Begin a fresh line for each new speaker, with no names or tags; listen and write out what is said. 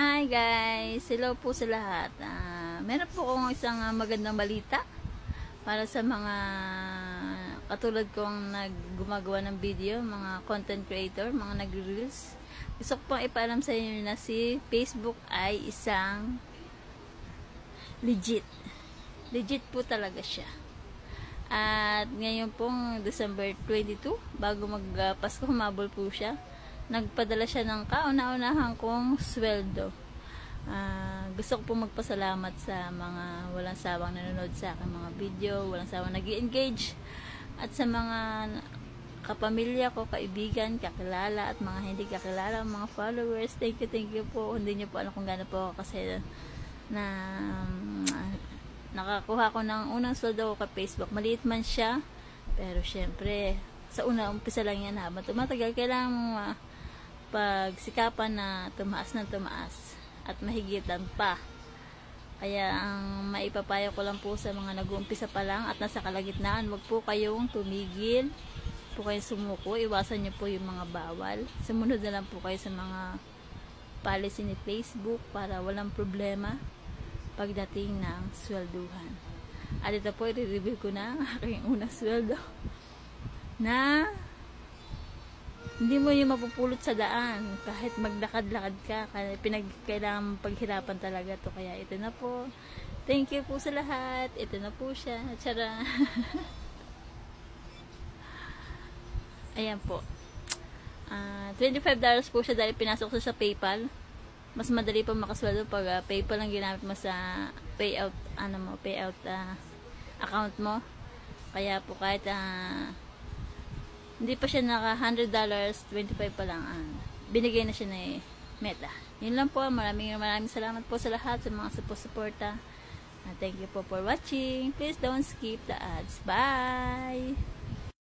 Hi guys! Hello po sa lahat. Meron po akong isang magandang balita para sa mga katulad kong gumagawa ng video, mga content creator, mga nag-reels. Gusto ko pong ipaalam sa inyo na si Facebook ay isang legit. Legit po talaga siya. At ngayon pong December 22, bago mag-Pasko, humabol po siya. Nagpadala siya ng kauna-unahan kong sweldo. Gusto ko po magpasalamat sa mga walang sawang nanonood sa aking mga video, walang sawang nag-i-engage, at sa mga kapamilya ko, kaibigan, kakilala, at mga hindi kakilala, mga followers. Thank you po. Hindi niyo po alam kung gaano po ako kasi na nakakuha ko ng unang sweldo ko kay Facebook. Maliit man siya, pero syempre sa umpisa lang yan, habang tumatagal kailangan pagsikapan na tumaas ng tumaas at mahigitan pa. Kaya ang maipapayo ko lang po sa mga nag-uumpisa pa lang at nasa kalagitnaan, wag po kayong tumigil, po kayong sumuko, iwasan niyo po yung mga bawal, sumunod na lang po kayo sa mga policy ni Facebook para walang problema pagdating ng swelduhan. At ito po, i-review ko na ang aking unang sweldo na hindi mo yung mapupulot sa daan kahit maglakad-lakad ka, kailangan paghirapan talaga to. Kaya ito na po, thank you po sa lahat. Ito na po siya, tara. Ayan po, $25 po siya dahil pinasok ko sa PayPal. Mas madali pa makasweldo pag PayPal ang ginamit mo sa payout account mo. Kaya po kahit hindi pa siya naka $100, 25 pa lang, binigay na siya ni Meta. Yun lang po, maraming salamat po sa lahat, sa mga suporta. Thank you po for watching. Please don't skip the ads. Bye!